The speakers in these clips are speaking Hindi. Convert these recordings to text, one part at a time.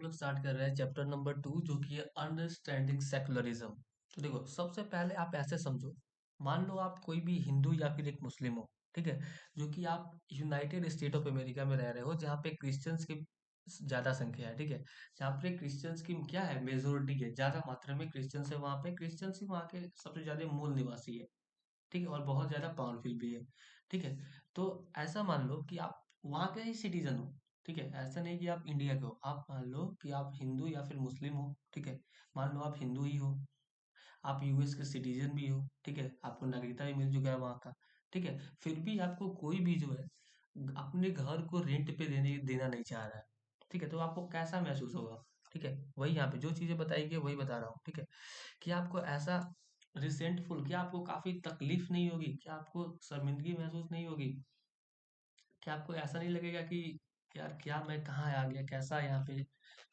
हम लोग स्टार्ट कर रहे हैं चैप्टर नंबर 2 जो कि है अंडरस्टैंडिंग सेकुलरिज्म। तो देखो, सबसे पहले आप ऐसे समझो। मान लो आप कोई भी हिंदू या फिर एक मुस्लिम हो, ठीक है, जो कि आप यूनाइटेड स्टेट ऑफ अमेरिका में रह रहे हो, जहाँ पे क्रिश्चियंस की ज्यादा संख्या है, ठीक है। जहाँ पे क्रिश्चियंस की क्या है, मेजोरिटी है, ज्यादा मात्रा में क्रिश्चियंस है। वहाँ पे क्रिश्चियंस ही वहाँ के सबसे ज्यादा मूल निवासी है, ठीक है, और बहुत ज्यादा पावरफुल भी है, ठीक है। तो ऐसा मान लो कि आप वहाँ के ही सिटीजन हो, ठीक है। ऐसा नहीं कि आप इंडिया के हो। आप मान लो कि आप हिंदू या फिर मुस्लिम हो, ठीक है। मान लो आप हिंदू ही हो, आप यूएस के सिटीजन भी हो, ठीक है, आपको नागरिकता भी मिल चुका है वहाँ का, ठीक है। फिर भी आपको कोई भी जो है अपने घर को रेंट पे देना नहीं चाह रहा है, ठीक है। तो आपको कैसा महसूस होगा, ठीक है। वही यहाँ पे जो चीजें बताई गई वही बता रहा हूँ, ठीक है। कि आपको ऐसा रिसेंटफुल, क्या आपको काफी तकलीफ नहीं होगी, क्या आपको शर्मिंदगी महसूस नहीं होगी, क्या आपको ऐसा नहीं लगेगा कि यार क्या मैं कहाँ आ गया, कैसा यहाँ पे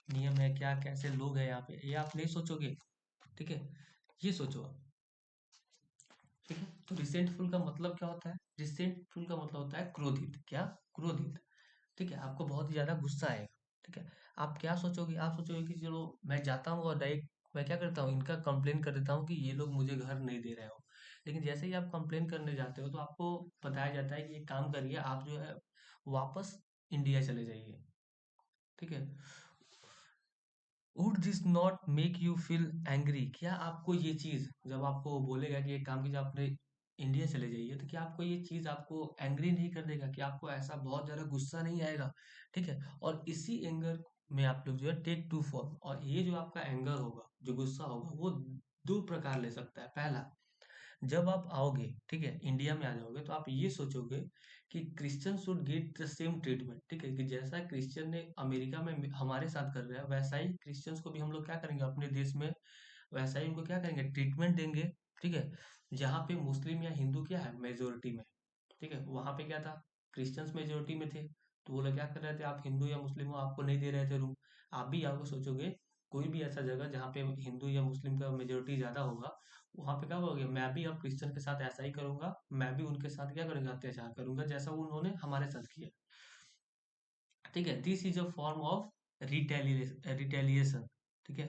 नियम है, क्या कैसे लोग हैं यहाँ पे, ये आप नहीं सोचोगे, ठीक है। ये सोचो आप, ठीक है। तो रिसेंटफुल का मतलब क्या होता है? रिसेंटफुल का मतलब होता है क्रोधित। क्या? क्रोधित, ठीक है। आपको बहुत ही ज्यादा गुस्सा आएगा, ठीक है। आप क्या सोचोगे? आप सोचोगे कि चलो मैं जाता हूँ और डायरेक्ट मैं क्या करता हूँ, इनका कंप्लेन कर देता हूँ कि ये लोग मुझे घर नहीं दे रहे हो। लेकिन जैसे ही आप कंप्लेन करने जाते हो तो आपको बताया जाता है कि एक काम करिए, आप जो है वापस इंडिया चले जाइए, ठीक है। Would this not make you feel angry? क्या आपको ये चीज, जब आपको बोलेगा कि एक काम कीजिए, आपने इंडिया चले जाइए, तो क्या आपको ये चीज आपको एंग्री नहीं कर देगा, कि आपको ऐसा बहुत ज्यादा गुस्सा नहीं आएगा, ठीक है। और इसी एंगर में आप लोग जो है टेक टू फॉर्म, और ये जो आपका एंगर होगा, जो गुस्सा होगा, वो दो प्रकार ले सकता है। पहला, जब आप आओगे, ठीक है, इंडिया में आ जाओगे, तो आप ये सोचोगे कि Christian should get the same treatment, ठीक है। कि जैसा क्रिश्चियन ने अमेरिका में हमारे साथ कर रहे हैं, वैसा ही क्रिश्चियंस को भी हम लोग क्या करेंगे अपने देश में, वैसा ही उनको क्या करेंगे, ट्रीटमेंट देंगे, ठीक है। जहाँ पे मुस्लिम या हिंदू क्या है, मेजोरिटी में, ठीक है। वहां पे क्या था, क्रिश्चियंस मेजोरिटी में थे, तो वो लोग क्या कर रहे थे, आप हिंदू या मुस्लिम हो, आपको नहीं दे रहे थे रूम। आप भी आओगे, सोचोगे कोई भी ऐसा जगह जहाँ पे हिंदू या मुस्लिम का मेजोरिटी ज्यादा होगा, वहां पे क्या होगा, मैं भी अब क्रिश्चियन के साथ ऐसा ही करूंगा, मैं भी उनके साथ क्या करूंगा, अत्याचार करूंगा, जैसा उन्होंने हमारे साथ किया, ठीक है। This is a form of retaliation, ठीक है।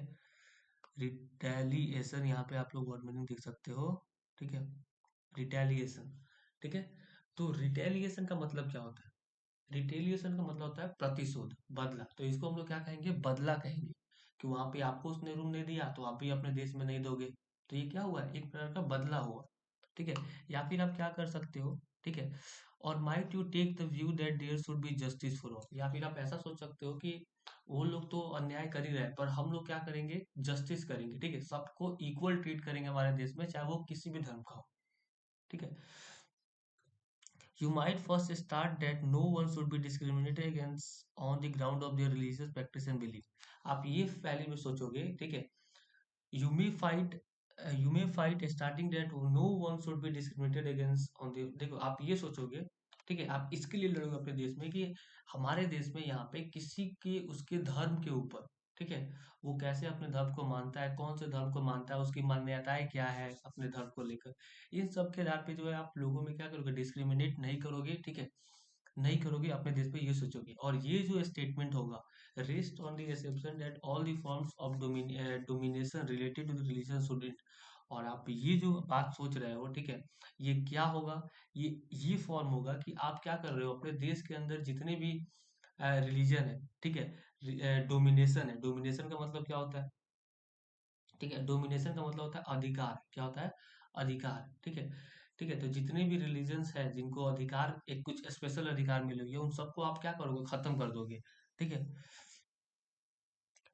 रिटेलिएशन, यहाँ पे आप लोग वर्ड मीनिंग देख सकते हो, ठीक है। रिटेलिएशन, ठीक है। तो रिटेलिएशन का मतलब क्या होता है? रिटेलिएशन का मतलब होता है प्रतिशोध, बदला। तो इसको हम लोग क्या कहेंगे, बदला कहेंगे। कि वहां पे आपको उसने रूम नहीं दिया तो आप भी अपने देश में नहीं दोगे, तो ये क्या हुआ, एक प्रकार का बदला हुआ, ठीक है। या फिर आप क्या कर सकते हो, ठीक है, और might you take the view that there should be justice for all. या फिर आप ऐसा सोच सकते हो कि वो लोग तो अन्याय कर ही रहे हैं, पर हम लोग क्या करेंगे, जस्टिस करेंगे, ठीक है। सबको इक्वल ट्रीट करेंगे हमारे देश में, चाहे वो किसी भी धर्म का हो, ठीक है। You might first start that no one should be discriminated against on the ground of their religious practice and belief. आप ये पहले में सोचोगे, ठीक है। You may fight you may fight starting that no one should be discriminated against on the, देखो आप ये सोचोगे, ठीक है। आप इसके लिए लड़ोगे अपने देश में कि हमारे देश में यहाँ पे किसी के उसके धर्म के ऊपर, ठीक है, वो कैसे अपने धर्म को मानता है, कौन से धर्म को मानता है, उसकी मान्यताएं क्या है अपने धर्म को लेकर, इन सब के आधार पे जो है आप लोगों में क्या करोगे, डिस्क्रिमिनेट नहीं करोगे, ठीक है। नहीं करोगे अपने देश पे, ये सोचोगे। और ये जो स्टेटमेंट होगा, rest on the assumption that all the forms of domination related to the religion should end। और आप ये जो बात सोच रहे हो, ठीक है, ये क्या होगा, ये फॉर्म होगा कि आप क्या कर रहे हो, अपने देश के अंदर जितने भी रिलीजन है, ठीक है, डोमिनेशन है। डोमिनेशन का मतलब क्या होता है, ठीक है। डोमिनेशन का मतलब होता है अधिकार, क्या होता है, अधिकार, ठीक है। ठीक है, तो जितने भी रिलीजन्स है जिनको अधिकार, एक कुछ स्पेशल अधिकार मिले हुए, उन सबको आप क्या करोगे, खत्म कर दोगे, ठीक है।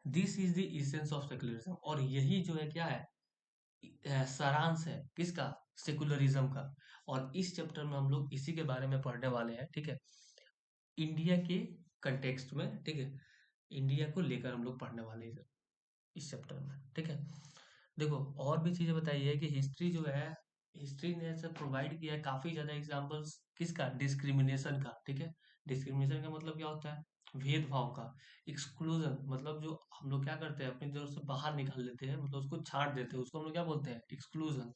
This is the essence of secularism. और यही जो है क्या है, सारांश है किसका, सेकुलरिज्म का। और इस चैप्टर में हम लोग इसी के बारे में पढ़ने वाले हैं, ठीक है। इंडिया के कंटेक्स्ट में, ठीक है, इंडिया को लेकर हम लोग पढ़ने वाले हैं इस चैप्टर में, ठीक है। देखो, और भी चीजें बताई है कि हिस्ट्री जो है, हिस्ट्री ने ऐसा प्रोवाइड किया है काफी ज्यादा एग्जांपल्स किसका, डिस्क्रिमिनेशन का, ठीक है। डिस्क्रिमिनेशन का मतलब क्या होता है, भेदभाव का। एक्सक्लूजन मतलब जो हम लोग क्या करते हैं, अपनी तरफ से बाहर निकाल देते हैं, मतलब उसको छांट देते हैं, उसको हम लोग क्या बोलते हैं, एक्सक्लूजन।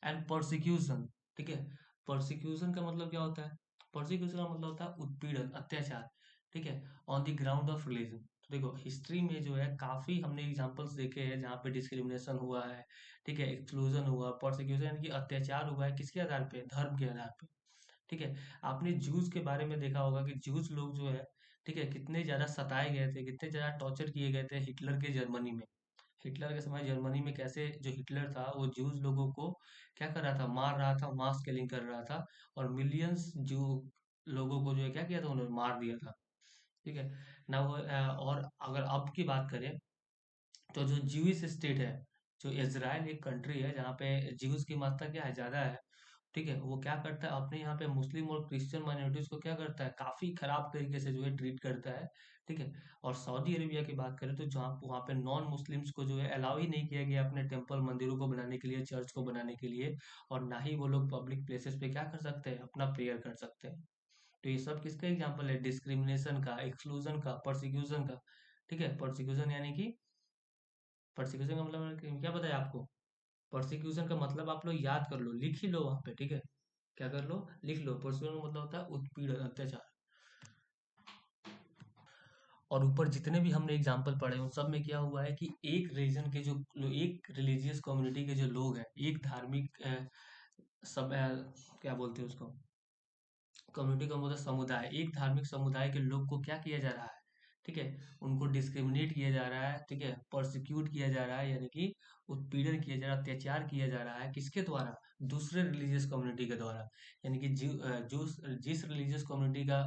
एंड परसिक्यूशन, ठीक है। परसिक्यूशन का मतलब क्या होता है, परसिक्यूशन का मतलब होता है उत्पीड़न, अत्याचार, ठीक है, on the ground of religion. तो देखो हिस्ट्री में जो है काफी हमने एग्जांपल्स देखे हैं जहाँ पे डिस्क्रिमिनेशन हुआ है, ठीक है, एक्सक्लूजन हुआ, प्रोसिक्यूशन यानी कि अत्याचार हुआ है, किसके आधार पे? धर्म के आधार पे, ठीक है। आपने जूस के बारे में देखा होगा कि जूस लोग जो है, ठीक है, कितने ज्यादा सताए गए थे, कितने ज्यादा टॉर्चर किए गए थे हिटलर के जर्मनी में। हिटलर के समय जर्मनी में कैसे जो हिटलर था वो जूस लोगों को क्या कर रहा था, मार रहा था, मास किलिंग कर रहा था, और मिलियंस जो लोगों को जो है क्या किया था, उन्होंने मार दिया था, ठीक है ना। वो और अगर अब की बात करें तो जो ज्यूइश स्टेट है, जो इजराइल एक कंट्री है जहाँ पे ज्यूज की मात्रा क्या है, ज्यादा है, ठीक है, वो क्या करता है अपने यहाँ पे मुस्लिम और क्रिश्चियन माइनॉरिटीज को क्या करता है, काफी खराब तरीके से जो है ट्रीट करता है, ठीक है। और सऊदी अरेबिया की बात करें तो जहाँ वहाँ पे नॉन मुस्लिम्स को जो है अलाउ ही नहीं किया गया अपने टेम्पल मंदिरों को बनाने के लिए, चर्च को बनाने के लिए, और ना ही वो लोग पब्लिक प्लेसेस पे क्या कर सकते हैं, अपना प्रेयर कर सकते हैं। तो ये सब किसका एग्जाम्पल है? डिस्क्रिमिनेशन का, एक्सक्लूजन का, परसिक्यूशन का, ठीक है। परसिक्यूशन यानी कि, परसिक्यूशन का मतलब क्या पता है आपको? परसिक्यूशन का मतलब आप लोग याद कर लो, लिख ही लो वहां पे, ठीक है। क्या कर लो, लिख लो। परसिक्यूशन का मतलब होता है उत्पीड़न, अत्याचार। और ऊपर जितने भी हमने एग्जाम्पल पढ़े उन सब में क्या हुआ है कि एक रीजन के जो एक रिलीजियस कम्युनिटी के जो लोग हैं, एक धार्मिक क्या बोलते हैं उसको, कम्युनिटी का मतलब समुदाय, एक धार्मिक समुदाय के लोग को क्या किया जा रहा है, ठीक है, उनको डिस्क्रिमिनेट किया जा रहा है, ठीक है, प्रोसिक्यूट किया जा रहा है, यानी कि उत्पीड़न किया जा रहा है, अत्याचार किया जा रहा है, किसके द्वारा? दूसरे रिलीजियस कम्युनिटी के द्वारा। यानी कि जिस रिलीजियस कम्युनिटी का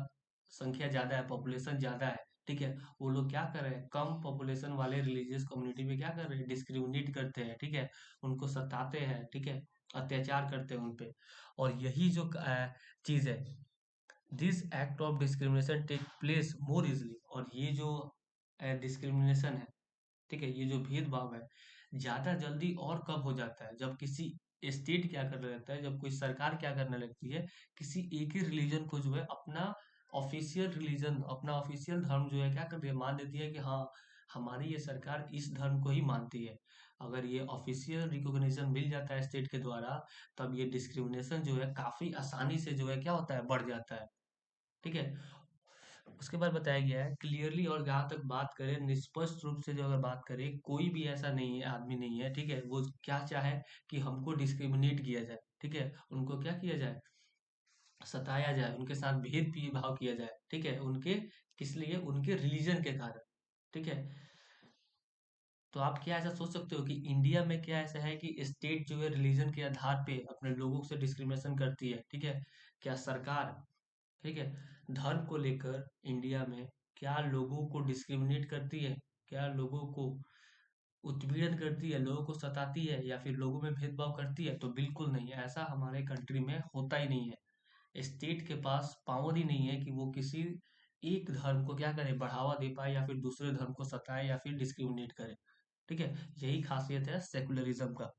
संख्या ज्यादा है, पॉपुलेशन ज्यादा है, ठीक है, वो लोग क्या कर रहे हैं, कम पॉपुलेशन वाले रिलीजियस कम्युनिटी में क्या कर रहे हैं, डिस्क्रिमिनेट करते हैं, ठीक है, उनको सताते हैं, ठीक है, अत्याचार करते हैं उनपे। और यही जो चीज है, this act of discrimination take place more easily, और ये जो डिस्क्रिमिनेशन है, ठीक है, ये जो भेदभाव है, ज्यादा जल्दी और कब हो जाता है? जब किसी स्टेट क्या करने लगता है, जब कोई सरकार क्या करने लगती है, किसी एक ही रिलीजन को जो है अपना ऑफिशियल रिलीजन, अपना ऑफिशियल धर्म जो है क्या करती है, मान देती है कि हाँ, हमारी ये सरकार इस धर्म को ही मानती है। अगर ये ऑफिशियल रिकॉग्निशन मिल जाता है स्टेट के द्वारा, तब ये डिस्क्रिमिनेशन जो है काफी आसानी से जो है क्या होता है, बढ़ जाता है, ठीक है। उसके बाद बताया गया है क्लियरली, और जहाँ तक बात करें निष्पष्ट रूप से, जो अगर बात करें, कोई भी ऐसा नहीं है, आदमी नहीं है, ठीक है, वो क्या चाहे कि हमको डिस्क्रिमिनेट किया जाए, ठीक है, उनको क्या किया जाए, सताया जाए, उनके साथ भेदभाव किया जाए, ठीक है, उनके किस लिए, उनके रिलीजन के कारण, ठीक है। तो आप क्या ऐसा सोच सकते हो कि इंडिया में क्या ऐसा है कि स्टेट जो है रिलीजन के आधार पे अपने लोगों से डिस्क्रिमिनेशन करती है, ठीक है? क्या सरकार, ठीक है, धर्म को लेकर इंडिया में क्या लोगों को डिस्क्रिमिनेट करती है? क्या लोगों को उत्पीड़न करती है, लोगों को सताती है, या फिर लोगों में भेदभाव करती है? तो बिल्कुल नहीं है, ऐसा हमारे कंट्री में होता ही नहीं है। स्टेट के पास पावर ही नहीं है कि वो किसी एक धर्म को क्या करे, बढ़ावा दे पाए, या फिर दूसरे धर्म को सताए, या फिर डिस्क्रिमिनेट करे, ठीक है। यही खासियत है सेकुलरिज्म का।